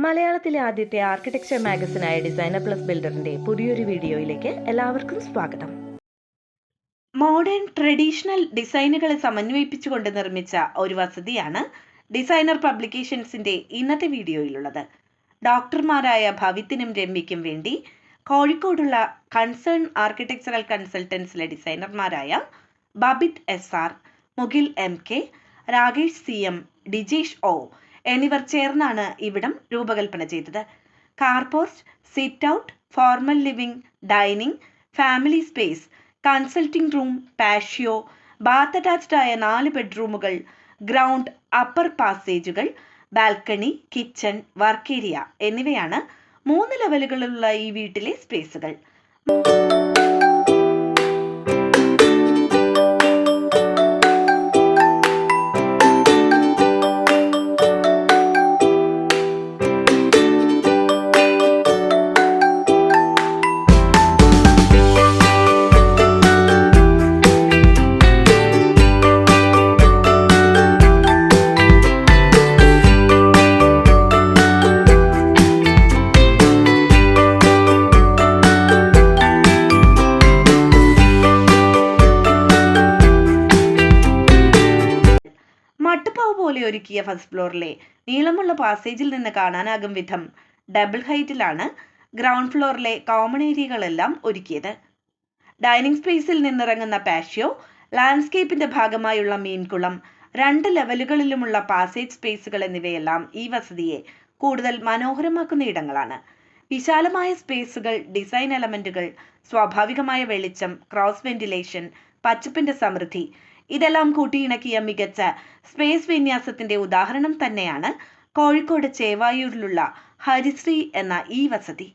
മലയാളത്തിലെ ആദ്യത്തെ architecture മാഗസിനായ designer plus ബിൽഡറിന്റെ പുതിയൊരു വീഡിയോയിലേക്ക് എല്ലാവർക്കും സ്വാഗതം. മോഡേൺ ട്രഡീഷണൽ ഡിസൈനുകളെ സമന്വയിപ്പിച്ചുകൊണ്ട് നിർമ്മിച്ച ഒരു വസതിയാണ് ഡിസൈനർ പബ്ലിക്കേഷൻസിന്റെ ഇന്നത്തെ വീഡിയോയിലുള്ളത്. ഡോക്ടർമാരായ ഭവിത്തിനും രമ്യയ്ക്കും വേണ്ടി കോഴിക്കോടുള്ള കൺസേൺ ആർക്കിടെക്ചറൽ കൺസൾട്ടൻസിലെ ഡിസൈനർമാരായ Babith SR, Mukil MK, Rakesh CM, Dijesh O എന്നിവർ ചേർന്നാണ് ഇവിടം രൂപകൽപ്പന ചെയ്തത്. Car porch, sit out, formal living, dining, family space, consulting room, patio, bath attached ആയ 4 ബെഡ്റൂമുകൾ, ഗ്രൗണ്ട് അപ്പർ പാസേജുകൾ, ബാൽക്കണി, കിച്ചൺ, വർക്ക് ഏരിയ എന്നിവയാണ് 3 ലെവലുകളിലുള്ള ഈ വീട്ടിലെ സ്പേസുകൾ. മട്ടുപ്പാവ് പോലെ ഒരുക്കിയ ഫസ്റ്റ് ഫ്ലോറിലെ നീളമുള്ള പാസേജിൽ നിന്ന് കാണാനാകും വിധം ഡബിൾ ഹൈറ്റിലാണ് ഗ്രൗണ്ട് ഫ്ലോറിലെ കോമൺ ഏരിയകളെല്ലാം ഒരുക്കിയത്. ഡൈനിങ് സ്പേസിൽ നിന്നിറങ്ങുന്ന പാഷ്യോ, ലാൻഡ്സ്കേപ്പിന്റെ ഭാഗമായുള്ള മീൻകുളം, 2 ലെവലുകളിലുമുള്ള പാസേജ് സ്പേസുകൾ എന്നിവയെല്ലാം ഈ വസതിയെ കൂടുതൽ മനോഹരമാക്കുന്ന ഇടങ്ങളാണ്. വിശാലമായ സ്പേസുകൾ, ഡിസൈൻ എലമെന്റുകൾ, സ്വാഭാവികമായ വെളിച്ചം, ക്രോസ് വെന്റിലേഷൻ, പച്ചപ്പിന്റെ സമൃദ്ധി ഇതെല്ലാം കൂട്ടിയിണക്കിയ മികച്ച സ്പേസ് വിന്യാസത്തിന്റെ ഉദാഹരണം തന്നെയാണ് കോഴിക്കോട് ചേവായൂരിലുള്ള ഹരിശ്രീ എന്ന ഈ വസതി.